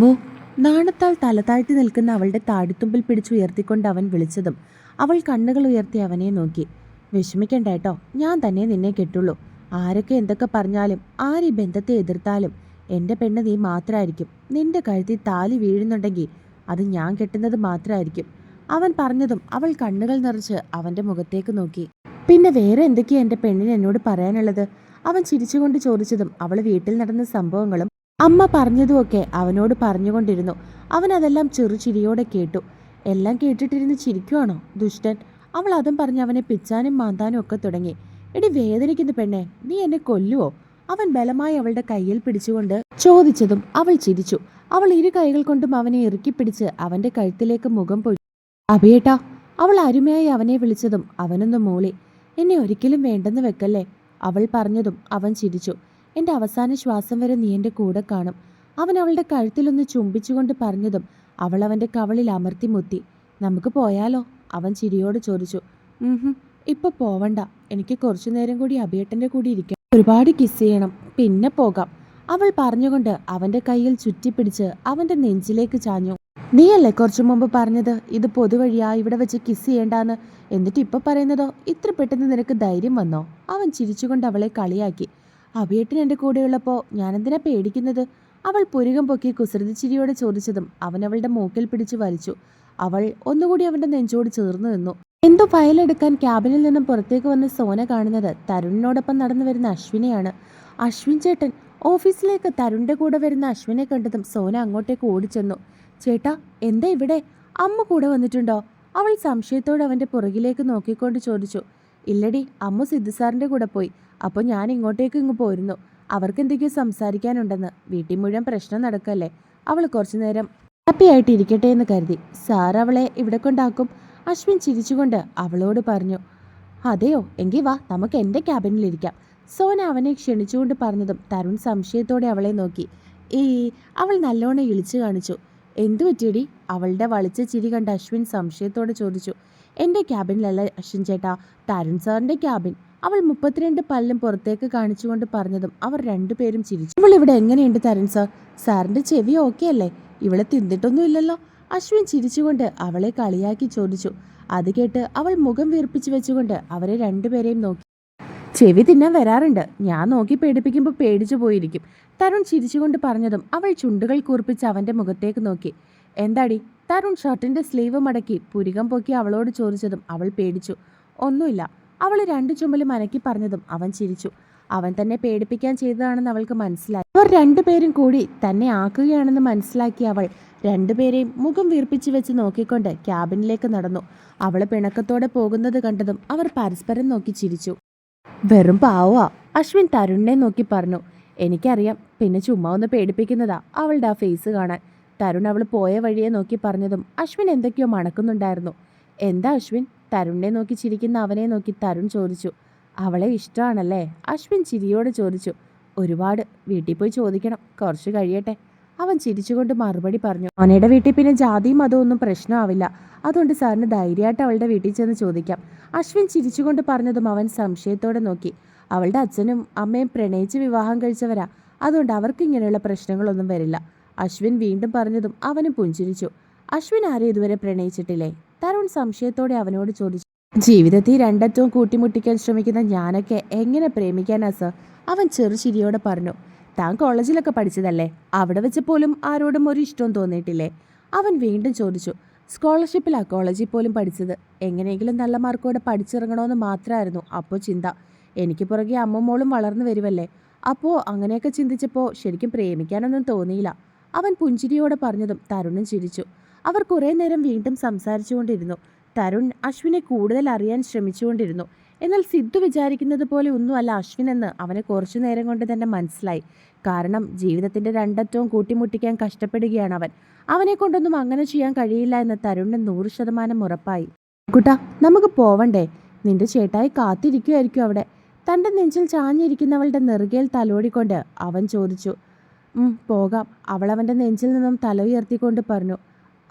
അമ്മു. നാണത്താൽ തല താഴ്ത്തി നിൽക്കുന്ന അവളുടെ താടിത്തുമ്പിൽ പിടിച്ചുയർത്തിക്കൊണ്ട് അവൻ വിളിച്ചതും അവൾ കണ്ണുകൾ ഉയർത്തി അവനെ നോക്കി. വിഷമിക്കണ്ട കേട്ടോ, ഞാൻ തന്നെ നിന്നെ കെട്ടുള്ളൂ. ആരൊക്കെ എന്തൊക്കെ പറഞ്ഞാലും ആര് ഈ ബന്ധത്തെ എതിർത്താലും എൻ്റെ പെണ്ണ് നീ മാത്രമായിരിക്കും. നിന്റെ കഴുത്തിൽ താലി വീഴുന്നുണ്ടെങ്കിൽ അത് ഞാൻ കെട്ടുന്നത് മാത്രമായിരിക്കും. അവൻ പറഞ്ഞതും അവൾ കണ്ണുകൾ നിറച്ച് അവൻ്റെ മുഖത്തേക്ക് നോക്കി. പിന്നെ വേറെ എന്തൊക്കെയാ എൻ്റെ പെണ്ണിന് എന്നോട് പറയാനുള്ളത്? അവൻ ചിരിച്ചുകൊണ്ട് ചോദിച്ചതും അവൾ വീട്ടിൽ നടന്ന സംഭവങ്ങളും അമ്മ പറഞ്ഞതുമൊക്കെ അവനോട് പറഞ്ഞുകൊണ്ടിരുന്നു. അവൻ അതെല്ലാം ചെറുചിരിയോടെ കേട്ടു. എല്ലാം കേട്ടിട്ടിരുന്ന് ചിരിക്കുവാണോ ദുഷ്ടൻ? അവൾ അതും പറഞ്ഞ് അവനെ പിച്ചാനും മാന്താനും ഒക്കെ തുടങ്ങി. എടി വേദനിക്കുന്ന പെണ്ണെ, നീ എന്നെ കൊല്ലുവോ? അവൻ ബലമായി അവളുടെ കയ്യിൽ പിടിച്ചുകൊണ്ട് ചോദിച്ചതും അവൾ ചിരിച്ചു. അവൾ ഇരു കൈകൾ കൊണ്ടും അവനെ ഇറുക്കിപ്പിടിച്ച് അവന്റെ കഴുത്തിലേക്ക് മുഖം പോയി. അഭിയേട്ടാ. അവൾ അരുമയായി അവനെ വിളിച്ചതും അവനൊന്ന് മൂളി. എന്നെ ഒരിക്കലും വേണ്ടെന്ന് വെക്കല്ലേ. അവൾ പറഞ്ഞതും അവൻ ചിരിച്ചു. എൻ്റെ അവസാന ശ്വാസം വരെ നീ എൻ്റെ കൂടെ കാണും. അവൻ അവളുടെ കഴുത്തിലൊന്ന് ചുംബിച്ചുകൊണ്ട് പറഞ്ഞതും അവൾ അവൻ്റെ കവളിൽ അമർത്തി മുത്തി. നമുക്ക് പോയാലോ? അവൻ ചിരിയോട് ചോദിച്ചു. ഇപ്പൊ പോവണ്ട, എനിക്ക് കുറച്ചു നേരം കൂടി അഭിയേട്ടൻ്റെ കൂടി ഇരിക്കാം. ഒരുപാട് കിസ് ചെയ്യണം, പിന്നെ പോകാം. അവൾ പറഞ്ഞുകൊണ്ട് അവൻ്റെ കയ്യിൽ ചുറ്റിപ്പിടിച്ച് അവൻ്റെ നെഞ്ചിലേക്ക് ചാഞ്ഞു. നീയല്ലേ കുറച്ചു മുമ്പ് പറഞ്ഞത് ഇത് പൊതുവഴിയാ, ഇവിടെ വെച്ച് കിസ് ചെയ്യേണ്ടാന്ന്? എന്നിട്ട് ഇപ്പൊ പറയുന്നതോ ഇത്ര പെട്ടെന്ന് നിനക്ക് ധൈര്യം വന്നോ? അവൻ ചിരിച്ചുകൊണ്ട് അവളെ കളിയാക്കി. അഭിയേട്ടൻ എൻ്റെ കൂടെയുള്ളപ്പോൾ ഞാനെന്തിനാ പേടിക്കുന്നത്? അവൾ പുരുകം പൊക്കി കുസൃതി ചിരിയോടെ ചോദിച്ചതും അവൻ അവളുടെ മൂക്കിൽ പിടിച്ചു വലിച്ചു. അവൾ ഒന്നുകൂടി അവൻ്റെ നെഞ്ചോട് ചേർന്ന് നിന്നു. എന്തോ ഫയലെടുക്കാൻ ക്യാബിനിൽ നിന്നും പുറത്തേക്ക് വന്ന് സോന കാണുന്നത് തരുണിനോടൊപ്പം നടന്നു വരുന്ന അശ്വിനെയാണ്. അശ്വിൻ ചേട്ടൻ. ഓഫീസിലേക്ക് തരുണിന്റെ കൂടെ വരുന്ന അശ്വിനെ കണ്ടതും സോന അങ്ങോട്ടേക്ക് ഓടിച്ചെന്നു. ചേട്ടാ, എന്താ ഇവിടെ? അമ്മ കൂടെ വന്നിട്ടുണ്ടോ? അവൾ സംശയത്തോടെ അവൻ്റെ പുറകിലേക്ക് നോക്കിക്കൊണ്ട് ചോദിച്ചു. ഇല്ലടി, അമ്മ സിദ്ധുസാറിൻ്റെ കൂടെ പോയി. അപ്പോൾ ഞാൻ ഇങ്ങോട്ടേക്ക് ഇങ്ങ് പോരുന്നു. അവർക്ക് എന്തൊക്കെയോ സംസാരിക്കാനുണ്ടെന്ന്. വീട്ടിൽ മുഴുവൻ പ്രശ്നം നടക്കല്ലേ. അവൾ കുറച്ചു നേരം ഹാപ്പി ആയിട്ട് ഇരിക്കട്ടെ എന്ന് കരുതി. സാർ അവളെ ഇവിടെ കൊണ്ടാക്കും. അശ്വിൻ ചിരിച്ചുകൊണ്ട് അവളോട് പറഞ്ഞു. അതെയോ, എങ്കിൽ വാ, നമുക്ക് എൻ്റെ ക്യാബിനിലിരിക്കാം. സോന അവനെ ക്ഷണിച്ചുകൊണ്ട് പറഞ്ഞതും തരുൺ സംശയത്തോടെ അവളെ നോക്കി. അവൾ നല്ലോണം ഇളിച്ചു കാണിച്ചു. എന്തു പറ്റിയടി? അവളുടെ വളിച്ച ചിരി കണ്ട് അശ്വിൻ സംശയത്തോടെ ചോദിച്ചു. എൻ്റെ ക്യാബിനിലല്ല അശ്വിൻ ചേട്ടാ, തരുൺ സാറിൻ്റെ ക്യാബിൻ. അവൾ 32 പല്ലും പുറത്തേക്ക് കാണിച്ചുകൊണ്ട് പറഞ്ഞതും അവർ രണ്ടുപേരും ചിരിച്ചു. ഇവൾ ഇവിടെ എങ്ങനെയുണ്ട് തരുൺ സാർ? സാറിൻ്റെ ചെവി ഓക്കെ അല്ലേ? ഇവളെ തിന്നിട്ടൊന്നുമില്ലല്ലോ. അശ്വിൻ ചിരിച്ചുകൊണ്ട് അവളെ കളിയാക്കി ചോദിച്ചു. അത് കേട്ട് അവൾ മുഖം വീർപ്പിച്ചു വെച്ചുകൊണ്ട് അവരെ രണ്ടുപേരെയും നോക്കി. ചെവി തിന്നാൻ വരാറുണ്ട്. ഞാൻ നോക്കി പേടിപ്പിക്കുമ്പോൾ പേടിച്ചു പോയിരിക്കും. തരുൺ ചിരിച്ചുകൊണ്ട് പറഞ്ഞതും അവൾ ചുണ്ടുകൾ കൂർപ്പിച്ച് അവൻ്റെ മുഖത്തേക്ക് നോക്കി. എന്താടി? തരുൺ ഷർട്ടിൻ്റെ സ്ലീവ് മടക്കി പുരികം പൊക്കി അവളോട് ചോദിച്ചതും അവൾ പേടിച്ചു. ഒന്നുമില്ല. അവൾ രണ്ടു ചുമലും അനക്കി പറഞ്ഞതും അവൻ ചിരിച്ചു. അവൻ തന്നെ പേടിപ്പിക്കാൻ ചെയ്തതാണെന്ന് അവൾക്ക് മനസ്സിലായി. അവർ രണ്ടുപേരും കൂടി തന്നെ ആക്കുകയാണെന്ന് മനസ്സിലാക്കി അവൾ രണ്ടുപേരെയും മുഖം വീർപ്പിച്ചു വെച്ച് നോക്കിക്കൊണ്ട് ക്യാബിനിലേക്ക് നടന്നു. അവൾ പിണക്കത്തോടെ പോകുന്നത് കണ്ടതും അവർ പരസ്പരം നോക്കി ചിരിച്ചു. വെറും പാവാ, അശ്വിൻ തരുണിനെ നോക്കി പറഞ്ഞു. എനിക്കറിയാം, പിന്നെ ചുമ്മാ ഒന്ന് പേടിപ്പിക്കുന്നതാ അവളുടെ ആ ഫേസ് കാണാൻ. തരുൺ അവൾ പോയ വഴിയെ നോക്കി പറഞ്ഞതും അശ്വിൻ എന്തൊക്കെയോ മണക്കുന്നുണ്ടായിരുന്നു. എന്താ അശ്വിൻ? തരുണിനെ നോക്കി ചിരിക്കുന്ന അവനെ നോക്കി തരുൺ ചോദിച്ചു. അവളെ ഇഷ്ടമാണല്ലേ? അശ്വിൻ ചിരിയോടെ ചോദിച്ചു. ഒരുപാട്. വീട്ടിൽ പോയി ചോദിക്കണം, കുറച്ച് കഴിയട്ടെ. അവൻ ചിരിച്ചുകൊണ്ട് മറുപടി പറഞ്ഞു. മോനയുടെ വീട്ടിൽ പിന്നെ ജാതിയും മതമൊന്നും പ്രശ്നമാവില്ല. അതുകൊണ്ട് സാറിന് ധൈര്യമായിട്ട് അവളുടെ വീട്ടിൽ ചെന്ന് ചോദിക്കാം. അശ്വിൻ ചിരിച്ചുകൊണ്ട് പറഞ്ഞതും അവൻ സംശയത്തോടെ നോക്കി. അവളുടെ അച്ഛനും അമ്മയും പ്രണയിച്ച് വിവാഹം കഴിച്ചവരാ. അതുകൊണ്ട് അവർക്ക് ഇങ്ങനെയുള്ള പ്രശ്നങ്ങളൊന്നും വരില്ല. അശ്വിൻ വീണ്ടും പറഞ്ഞതും അവനും പുഞ്ചിരിച്ചു. അശ്വിൻ ആരെയും ഇതുവരെ പ്രണയിച്ചിട്ടില്ലേ? തരുൺ സംശയത്തോടെ അവനോട് ചോദിച്ചു. ജീവിതത്തിൽ രണ്ടറ്റവും കൂട്ടിമുട്ടിക്കാൻ ശ്രമിക്കുന്ന ഞാനൊക്കെ എങ്ങനെ പ്രേമിക്കാനാ സർ? അവൻ ചെറുചിരിയോടെ പറഞ്ഞു. താൻ കോളേജിലൊക്കെ പഠിച്ചതല്ലേ? അവിടെ വെച്ച് പോലും ആരോടും ഒരു ഇഷ്ടവും തോന്നിയിട്ടില്ലേ? അവൻ വീണ്ടും ചോദിച്ചു. സ്കോളർഷിപ്പിലാ കോളേജിൽ പോലും പഠിച്ചത്. എങ്ങനെയെങ്കിലും നല്ല മാർക്കോടെ പഠിച്ചിറങ്ങണമെന്ന് മാത്രമായിരുന്നു അപ്പോൾ ചിന്ത. എനിക്ക് പുറകെ അമ്മമ്മോളും വളർന്നു വരുമല്ലേ. അപ്പോൾ അങ്ങനെയൊക്കെ ചിന്തിച്ചപ്പോൾ ശരിക്കും പ്രേമിക്കാനൊന്നും തോന്നിയില്ല. അവൻ പുഞ്ചിരിയോടെ പറഞ്ഞതും തരുണും ചിരിച്ചു. അവർ കുറേ നേരം വീണ്ടും സംസാരിച്ചുകൊണ്ടിരുന്നു. തരുൺ അശ്വിനെ കൂടുതൽ അറിയാൻ ശ്രമിച്ചുകൊണ്ടിരുന്നു. എന്നാൽ സിദ്ധു വിചാരിക്കുന്നത് പോലെ ഒന്നുമല്ല അശ്വിൻ എന്ന് അവന് കുറച്ചു നേരം കൊണ്ട് തന്നെ മനസ്സിലായി. കാരണം ജീവിതത്തിൻ്റെ രണ്ടറ്റവും കൂട്ടിമുട്ടിക്കാൻ കഷ്ടപ്പെടുകയാണ് അവൻ. അവനെ കൊണ്ടൊന്നും അങ്ങനെ ചെയ്യാൻ കഴിയില്ല എന്ന് തരുണിന് 100% ഉറപ്പായി. കുട്ടാ, നമുക്ക് പോവണ്ടേ? നിന്റെ ചേട്ടായി കാത്തിരിക്കുമായിരിക്കും അവിടെ. തൻ്റെ നെഞ്ചിൽ ചാഞ്ഞിരിക്കുന്നവളുടെ നെറുകയിൽ തലോടിക്കൊണ്ട് അവൻ ചോദിച്ചു. പോകാം. അവൾ അവൻ്റെ നെഞ്ചിൽ നിന്നും തല ഉയർത്തിക്കൊണ്ട് പറഞ്ഞു.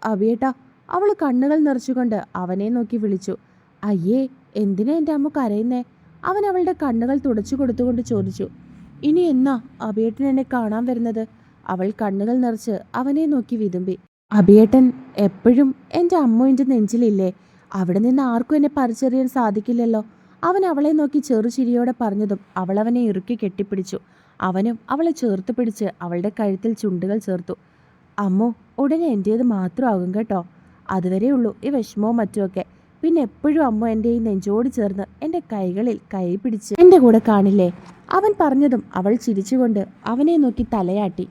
അഭിയേട്ടാ. അവൾ കണ്ണുകൾ നിറച്ചുകൊണ്ട് അവനെ നോക്കി വിളിച്ചു. അയ്യേ, എന്തിനാ എൻ്റെ അമ്മ കരയുന്നേ? അവൻ അവളുടെ കണ്ണുകൾ തുടച്ചു കൊടുത്തുകൊണ്ട് ചോദിച്ചു. ഇനി എന്നാ അഭിയേട്ടൻ എന്നെ കാണാൻ വരുന്നത്? അവൾ കണ്ണുകൾ നിറച്ച് അവനെ നോക്കി വിതുമ്പി. അഭിയേട്ടൻ എപ്പോഴും എൻ്റെ അമ്മുവിൻ്റെ നെഞ്ചിലില്ലേ? അവിടെ നിന്ന് ആർക്കും എന്നെ പറിച്ചെറിയാൻ സാധിക്കില്ലല്ലോ. അവൻ അവളെ നോക്കി ചെറുചിരിയോടെ പറഞ്ഞതും അവളവനെ ഇറുക്കി കെട്ടിപ്പിടിച്ചു. അവനും അവളെ ചേർത്ത് പിടിച്ച് അവളുടെ കഴുത്തിൽ ചുണ്ടുകൾ ചേർത്തു. അമ്മു ഉടനെ എൻ്റേത് മാത്രമാകും കേട്ടോ. അതുവരെ ഉള്ളൂ ഈ വിഷമവും മറ്റുമൊക്കെ. പിന്നെ എപ്പോഴും അമ്മ എൻ്റെ ഈ നെഞ്ചോട് ചേർന്ന് എൻ്റെ കൈകളിൽ കൈ പിടിച്ച് എൻ്റെ കൂടെ കാണില്ലേ? അവൻ പറഞ്ഞതും അവൾ ചിരിച്ചുകൊണ്ട് അവനെ നോക്കി തലയാട്ടി.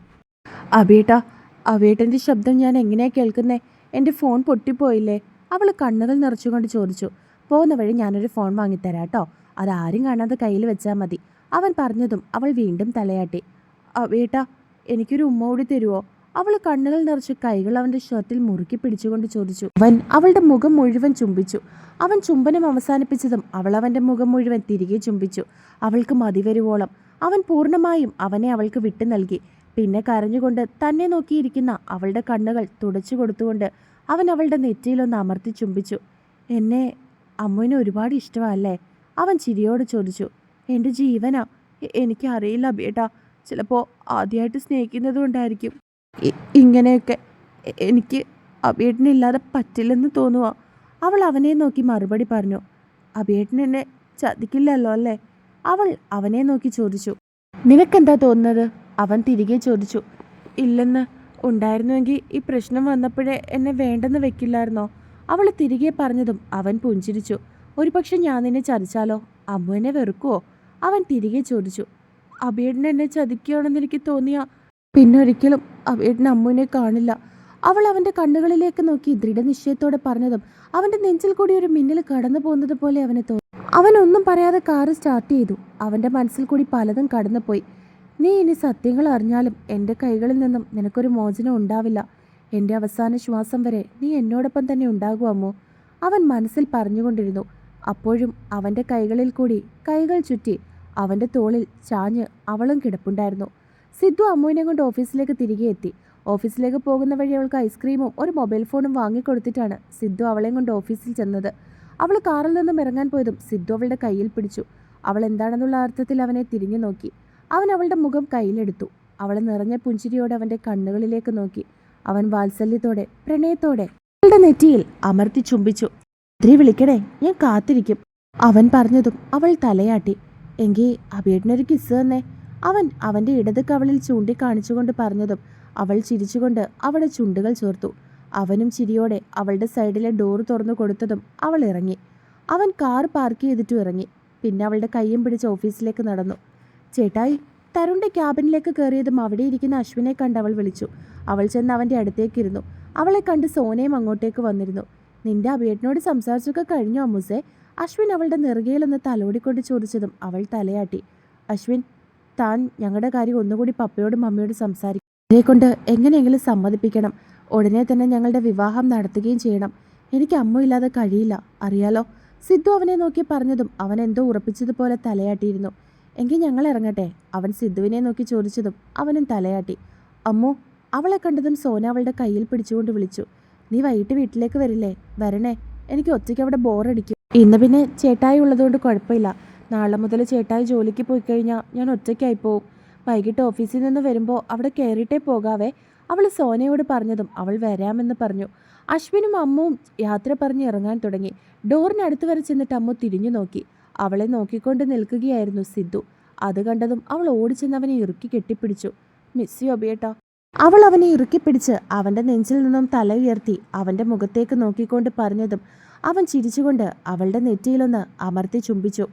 അബേട്ടാ, അബേട്ടൻ്റെ ശബ്ദം ഞാൻ എങ്ങനെയാ കേൾക്കുന്നേ? എൻ്റെ ഫോൺ പൊട്ടിപ്പോയില്ലേ? അവൾ കണ്ണുകൾ നിറച്ചുകൊണ്ട് ചോദിച്ചു. പോകുന്ന വഴി ഞാനൊരു ഫോൺ വാങ്ങിത്തരാം കേട്ടോ. അതാരും കാണാതെ കയ്യിൽ വെച്ചാൽ മതി. അവൻ പറഞ്ഞതും അവൾ വീണ്ടും തലയാട്ടി. അബേട്ടാ, എനിക്കൊരു ഉമ്മ കൂടി തരുമോ? അവൾ കണ്ണുകൾ നിറച്ച് കൈകൾ അവൻ്റെ ഷർട്ടിൽ മുറുക്കി പിടിച്ചുകൊണ്ട് ചോദിച്ചു. അവൻ അവളുടെ മുഖം മുഴുവൻ ചുംബിച്ചു. അവൻ ചുംബനം അവസാനിപ്പിച്ചതും അവൾ അവൻ്റെ മുഖം മുഴുവൻ തിരികെ ചുംബിച്ചു. അവൾക്ക് മതിവരുവോളം അവൻ പൂർണ്ണമായും അവനെ അവൾക്ക് വിട്ടു നൽകി. പിന്നെ കരഞ്ഞുകൊണ്ട് തന്നെ നോക്കിയിരിക്കുന്ന അവളുടെ കണ്ണുകൾ തുടച്ചു കൊടുത്തുകൊണ്ട് അവൻ അവളുടെ നെറ്റിയിലൊന്ന് അമർത്തി ചുംബിച്ചു. എന്നെ അമ്മുവിന് ഒരുപാട് ഇഷ്ടമല്ലേ? അവൻ ചിരിയോട് ചോദിച്ചു. എൻ്റെ ജീവനാ. എനിക്കറിയില്ല ബേട്ടാ, ചിലപ്പോൾ ആദ്യമായിട്ട് സ്നേഹിക്കുന്നത് കൊണ്ടായിരിക്കും ഇങ്ങനെയൊക്കെ. എനിക്ക് അബിയേട്ടനില്ലാതെ പറ്റില്ലെന്ന് തോന്നുക. അവൾ അവനെ നോക്കി മറുപടി പറഞ്ഞു. അബിയേട്ടൻ എന്നെ ചതിക്കില്ലല്ലോ അല്ലേ? അവൾ അവനെ നോക്കി ചോദിച്ചു. നിനക്കെന്താ തോന്നുന്നത്? അവൻ തിരികെ ചോദിച്ചു. ഇല്ലെന്ന്. ഉണ്ടായിരുന്നുവെങ്കിൽ ഈ പ്രശ്നം വന്നപ്പോഴേ എന്നെ വേണ്ടെന്ന് വെക്കില്ലായിരുന്നോ? അവൾ തിരികെ പറഞ്ഞതും അവൻ പുഞ്ചിരിച്ചു. ഒരുപക്ഷെ ഞാൻ നിന്നെ ചതിച്ചാലോ? അമ്മു എന്നെ വെറുക്കുവോ? അവൻ തിരികെ ചോദിച്ചു. അബിയേട്ടൻ എന്നെ ചതിക്കുകയാണെന്ന് എനിക്ക് തോന്നിയാ പിന്നൊരിക്കലും അബിയേട്ടൻ അമ്മുവിനെ കാണില്ല. അവൾ അവൻ്റെ കണ്ണുകളിലേക്ക് നോക്കി ദൃഢനിശ്ചയത്തോടെ പറഞ്ഞതും അവൻ്റെ നെഞ്ചിൽ കൂടി ഒരു മിന്നൽ കടന്നു പോകുന്നത് പോലെ അവന് തോന്നി. അവനൊന്നും പറയാതെ കാറ് സ്റ്റാർട്ട് ചെയ്തു. അവൻ്റെ മനസ്സിൽ കൂടി പലതും കടന്നുപോയി. നീ ഇനി സത്യങ്ങൾ അറിഞ്ഞാലും എൻ്റെ കൈകളിൽ നിന്നും നിനക്കൊരു മോചനം ഉണ്ടാവില്ല. എൻ്റെ അവസാന ശ്വാസം വരെ നീ എന്നോടൊപ്പം തന്നെ ഉണ്ടാകൂ അമ്മു, അവൻ മനസ്സിൽ പറഞ്ഞുകൊണ്ടിരുന്നു. അപ്പോഴും അവൻ്റെ കൈകളിൽ കൂടി കൈകൾ ചുറ്റി അവൻ്റെ തോളിൽ ചാഞ്ഞ് അവളും കിടപ്പുണ്ടായിരുന്നു. സിദ്ധു അമ്മുവിനെ കൊണ്ട് ഓഫീസിലേക്ക് തിരികെ എത്തി. ഓഫീസിലേക്ക് പോകുന്ന വഴി അവൾക്ക് ഐസ്ക്രീമും ഒരു മൊബൈൽ ഫോണും വാങ്ങിക്കൊടുത്തിട്ടാണ് സിദ്ധു അവളെയും കൊണ്ട് ഓഫീസിൽ ചെന്നത്. അവൾ കാറിൽ നിന്നും ഇറങ്ങാൻ പോയതും സിദ്ധു അവളുടെ കയ്യിൽ പിടിച്ചു. അവൾ എന്താണെന്നുള്ള അർത്ഥത്തിൽ അവനെ തിരിഞ്ഞു നോക്കി. അവൻ അവളുടെ മുഖം കയ്യിലെടുത്തു. അവൾ നിറഞ്ഞ പുഞ്ചിരിയോടെ അവൻ്റെ കണ്ണുകളിലേക്ക് നോക്കി. അവൻ വാത്സല്യത്തോടെ പ്രണയത്തോടെ അവളുടെ നെറ്റിയിൽ അമർത്തി ചുംബിച്ചു. "ഇത്തിരി വിളിക്കണേ, ഞാൻ കാത്തിരിക്കും," അവൻ പറഞ്ഞതും അവൾ തലയാട്ടി. "എങ്കിൽ അബിയേട്ടനൊരു കിസ് തന്നെ," അവൻ അവൻ്റെ ഇടത് കവളിൽ ചൂണ്ടിക്കാണിച്ചുകൊണ്ട് പറഞ്ഞതും അവൾ ചിരിച്ചുകൊണ്ട് അവളുടെ ചുണ്ടുകൾ ചേർത്തു. അവനും ചിരിയോടെ അവളുടെ സൈഡിലെ ഡോർ തുറന്നു കൊടുത്തതും അവൾ ഇറങ്ങി. അവൻ കാർ പാർക്ക് ചെയ്തിട്ടും ഇറങ്ങി. പിന്നെ അവളുടെ കയ്യും പിടിച്ച് ഓഫീസിലേക്ക് നടന്നു. "ചേട്ടായി," തരുണിൻ്റെ ക്യാബിനിലേക്ക് കയറിയതും അവിടെ ഇരിക്കുന്ന അശ്വിനെ കണ്ട് അവൾ വിളിച്ചു. അവൾ ചെന്ന് അവൻ്റെ അടുത്തേക്കിരുന്നു. അവളെ കണ്ട് സോനയും അങ്ങോട്ടേക്ക് വന്നിരുന്നു. "നിന്റെ അബിയേട്ടനോട് സംസാരിച്ചൊക്കെ കഴിഞ്ഞോ അമ്മൂസേ?" അശ്വിൻ അവളുടെ നെറുകയിലൊന്ന് തലോടിക്കൊണ്ട് ചോദിച്ചതും അവൾ തലയാട്ടി. "അശ്വിൻ, താൻ ഞങ്ങളുടെ കാര്യം ഒന്നുകൂടി പപ്പയോടും മമ്മിയോടും സംസാരിക്കും. അവരെ കൊണ്ട് എങ്ങനെയെങ്കിലും സമ്മതിപ്പിക്കണം. ഉടനെ തന്നെ ഞങ്ങളുടെ വിവാഹം നടത്തുകയും ചെയ്യണം. എനിക്ക് അമ്മ ഇല്ലാതെ കഴിയില്ല, അറിയാലോ." സിദ്ധു അവനെ നോക്കി പറഞ്ഞതും അവൻ എന്തോ ഉറപ്പിച്ചതുപോലെ തലയാട്ടിയിരുന്നു. "എങ്കിൽ ഞങ്ങൾ ഇറങ്ങട്ടെ?" അവൻ സിദ്ധുവിനെ നോക്കി ചോദിച്ചതും അവനും തലയാട്ടി. "അമ്മു," അവളെ കണ്ടതും സോന അവളുടെ കയ്യിൽ പിടിച്ചുകൊണ്ട് വിളിച്ചു. "നീ വൈകിട്ട് വീട്ടിലേക്ക് വരില്ലേ? വരണേ, എനിക്ക് ഒറ്റയ്ക്ക് അവിടെ ബോറടിക്കും. ഇന്ന് പിന്നെ ചേട്ടായി ഉള്ളതുകൊണ്ട് കുഴപ്പമില്ല. നാളെ മുതൽ ചേട്ടായി ജോലിക്ക് പോയി കഴിഞ്ഞാൽ ഞാൻ ഒറ്റയ്ക്കായി പോവും. വൈകിട്ട് ഓഫീസിൽ നിന്ന് വരുമ്പോൾ അവിടെ കയറിയിട്ടേ പോകാവേ," അവൾ സോനയോട് പറഞ്ഞതും അവൾ വരാമെന്ന് പറഞ്ഞു. അശ്വിനും അമ്മുവും യാത്ര പറഞ്ഞ് ഇറങ്ങാൻ തുടങ്ങി. ഡോറിനടുത്ത് വരെ ചെന്നിട്ട് അമ്മു തിരിഞ്ഞു നോക്കി. അവളെ നോക്കിക്കൊണ്ട് നിൽക്കുകയായിരുന്നു സിദ്ധു. അത് കണ്ടതും അവൾ ഓടിച്ചെന്ന് അവനെ ഇറുക്കി കെട്ടിപ്പിടിച്ചു. "മിസ് യു അബിയേട്ടാ," അവൾ അവനെ ഇറുക്കിപ്പിടിച്ച് അവൻ്റെ നെഞ്ചിൽ നിന്നും തല ഉയർത്തി അവൻ്റെ മുഖത്തേക്ക് നോക്കിക്കൊണ്ട് പറഞ്ഞതും അവൻ ചിരിച്ചുകൊണ്ട് അവളുടെ നെറ്റിയിലൊന്ന് അമർത്തി ചുംബിച്ചു.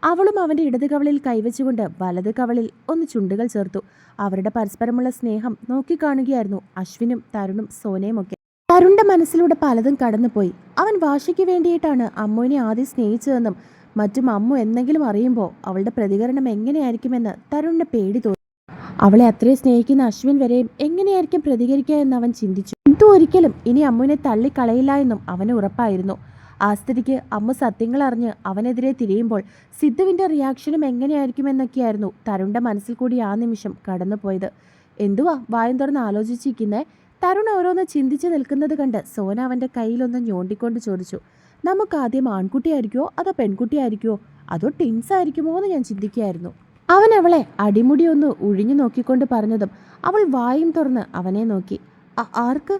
അവളും അവൻ്റെ ഇടത് കവളിൽ കൈവച്ചുകൊണ്ട് വലത് കവളിൽ ഒന്ന് ചുണ്ടുകൾ ചേർത്തു. അവരുടെ പരസ്പരമുള്ള സ്നേഹം നോക്കിക്കാണുകയായിരുന്നു അശ്വിനും തരുണും സോനയുമൊക്കെ. തരുണിന്റെ മനസ്സിലൂടെ പലതും കടന്നുപോയി. അവൻ വാശിക്ക് വേണ്ടിയിട്ടാണ് അമ്മുവിനെ ആദ്യം സ്നേഹിച്ചതെന്നും മറ്റും അമ്മു എന്തെങ്കിലും അറിയുമ്പോൾ അവളുടെ പ്രതികരണം എങ്ങനെയായിരിക്കുമെന്ന് തരുണിന് പേടി തോന്നി. അവളെ അത്രയും സ്നേഹിക്കുന്ന അശ്വിൻ വരെയും എങ്ങനെയായിരിക്കും പ്രതികരിക്കുക എന്ന് അവൻ ചിന്തിച്ചു. സിദ്ധു ഒരിക്കലും ഇനി അമ്മുവിനെ തള്ളിക്കളയില്ല എന്നും അവന് ഉറപ്പായിരുന്നു. ആ സ്ഥിതിക്ക് അമ്മു സത്യങ്ങൾ അറിഞ്ഞ് അവനെതിരെ തിരിയുമ്പോൾ സിദ്ധുവിൻ്റെ റിയാക്ഷനും എങ്ങനെയായിരിക്കുമെന്നൊക്കെയായിരുന്നു തരുണിന്റെ മനസ്സിൽ കൂടി ആ നിമിഷം കടന്നുപോയത്. "എന്തുവാ വായും തുറന്ന് ആലോചിച്ചിരിക്കുന്നേ?" തരുൺ ഓരോന്ന് ചിന്തിച്ച് നിൽക്കുന്നത് കണ്ട് സോന അവൻ്റെ കയ്യിലൊന്ന് ഞോണ്ടിക്കൊണ്ട് ചോദിച്ചു. "നമുക്ക് ആദ്യം ആൺകുട്ടിയായിരിക്കുമോ അതോ പെൺകുട്ടിയായിരിക്കുമോ, അതോ ടിൻസ് ആയിരിക്കുമോ എന്ന് ഞാൻ ചിന്തിക്കുകയായിരുന്നു." അവൻ അവളെ അടിമുടി ഒന്ന് ഒഴിഞ്ഞു നോക്കിക്കൊണ്ട് പറഞ്ഞതും അവൾ വായും തുറന്ന് അവനെ നോക്കി. ആർക്ക്?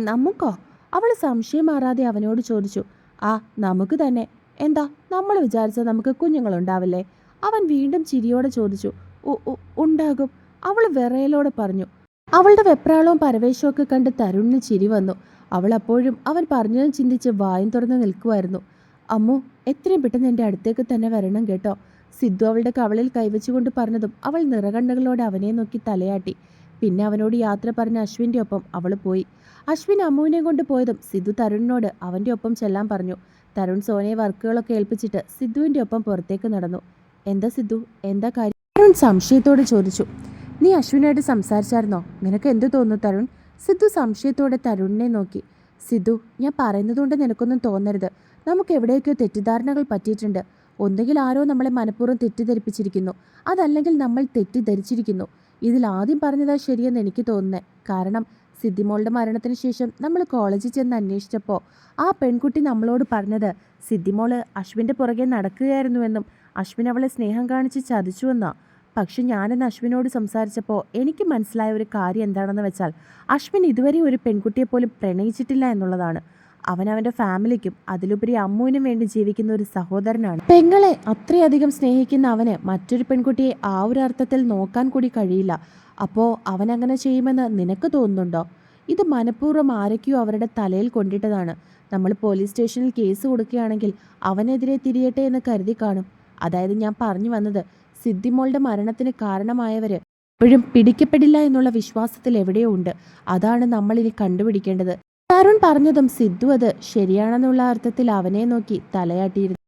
നമുക്കോ? അവൾ സംശയം മാറാതെ അവനോട് ചോദിച്ചു. ആ, നമുക്ക് തന്നെ. എന്താ, നമ്മൾ വിചാരിച്ച നമുക്ക് കുഞ്ഞുങ്ങളുണ്ടാവില്ലേ? അവൻ വീണ്ടും ചിരിയോടെ ചോദിച്ചു. ഉണ്ടാകും, അവൾ വിറയലോടെ പറഞ്ഞു. അവളുടെ വെപ്രാളവും പരവേശവും ഒക്കെ കണ്ട് തരുണിന് ചിരി വന്നു. അവൾ അപ്പോഴും അവൻ പറഞ്ഞതും ചിന്തിച്ച് വായും തുറന്ന് നിൽക്കുമായിരുന്നു. അമ്മു, എത്രയും പെട്ടെന്ന് എൻ്റെ അടുത്തേക്ക് തന്നെ വരണം കേട്ടോ. സിദ്ധു അവളുടെ കവളിൽ കൈവച്ചുകൊണ്ട് പറഞ്ഞതും അവൾ നിറകണ്ണുകളോടെ അവനെ നോക്കി തലയാട്ടി. പിന്നെ അവനോട് യാത്ര പറഞ്ഞ അശ്വിൻ്റെ ഒപ്പം അവൾ പോയി. അശ്വിൻ അമ്മുവിനെ കൊണ്ട് പോയതും സിദ്ധു തരുണിനോട് അവൻ്റെ ഒപ്പം ചെല്ലാൻ പറഞ്ഞു. തരുൺ സോനയെ വർക്കുകളൊക്കെ ഏൽപ്പിച്ചിട്ട് സിദ്ധുവിൻ്റെ ഒപ്പം പുറത്തേക്ക് നടന്നു. എന്താ സിദ്ധു, എന്താ കാര്യം? തരുൺ സംശയത്തോടെ ചോദിച്ചു. നീ അശ്വിനായിട്ട് സംസാരിച്ചായിരുന്നോ? നിനക്ക് എന്തു തോന്നുന്നു തരുൺ? സിദ്ധു സംശയത്തോടെ തരുണിനെ നോക്കി. സിദ്ധു, ഞാൻ പറയുന്നതുകൊണ്ട് നിനക്കൊന്നും തോന്നരുത്. നമുക്ക് എവിടെയൊക്കെയോ തെറ്റിദ്ധാരണകൾ പറ്റിയിട്ടുണ്ട്. ഒന്നുകിൽ ആരോ നമ്മളെ മനഃപൂർവ്വം തെറ്റിദ്ധരിപ്പിച്ചിരിക്കുന്നു, അതല്ലെങ്കിൽ നമ്മൾ തെറ്റിദ്ധരിച്ചിരിക്കുന്നു. ഇതിൽ ആദ്യം പറഞ്ഞതാ ശരിയെന്ന് എനിക്ക് തോന്നുന്നത്. കാരണം സിദ്ധിമോളുടെ മരണത്തിന് ശേഷം നമ്മൾ കോളേജിൽ ചെന്ന് അന്വേഷിച്ചപ്പോൾ ആ പെൺകുട്ടി നമ്മളോട് പറഞ്ഞത് സിദ്ധിമോള് അശ്വിൻ്റെ പുറകെ നടക്കുകയായിരുന്നുവെന്നും അശ്വിൻ അവളെ സ്നേഹം കാണിച്ച് ചതിച്ചുവെന്നാ. പക്ഷെ ഞാനെന്ന് അശ്വിനോട് സംസാരിച്ചപ്പോൾ എനിക്ക് മനസ്സിലായ ഒരു കാര്യം എന്താണെന്ന് വെച്ചാൽ അശ്വിൻ ഇതുവരെ ഒരു പെൺകുട്ടിയെ പോലും പ്രണയിച്ചിട്ടില്ല എന്നുള്ളതാണ്. അവനവൻ്റെ ഫാമിലിക്കും അതിലുപരി അമ്മുവിനും വേണ്ടി ജീവിക്കുന്ന ഒരു സഹോദരനാണ്. പെങ്ങളെ അത്രയധികം സ്നേഹിക്കുന്ന അവന് മറ്റൊരു പെൺകുട്ടിയെ ആ ഒരു അർത്ഥത്തിൽ നോക്കാൻ കൂടി കഴിയില്ല. അപ്പോൾ അവനങ്ങനെ ചെയ്യുമെന്ന് നിനക്ക് തോന്നുന്നുണ്ടോ? ഇത് മനഃപൂർവ്വം ആരൊക്കെയോ അവരുടെ തലയിൽ കൊണ്ടിട്ടതാണ്. നമ്മൾ പോലീസ് സ്റ്റേഷനിൽ കേസ് കൊടുക്കുകയാണെങ്കിൽ അവനെതിരെ തിരിയട്ടെ എന്ന് കരുതി കാണും. അതായത് ഞാൻ പറഞ്ഞു വന്നത്, സിദ്ധിമോളുടെ മരണത്തിന് കാരണമായവർ ഇപ്പോഴും പിടിക്കപ്പെടില്ല എന്നുള്ള വിശ്വാസത്തിൽ എവിടെയോ ഉണ്ട്. അതാണ് നമ്മളിനി കണ്ടുപിടിക്കേണ്ടത്. തരുൺ പറഞ്ഞതും സിദ്ധു അത് ശരിയാണെന്നുള്ള അർത്ഥത്തിൽ അവനെ നോക്കി തലയാട്ടിയിരുന്നു.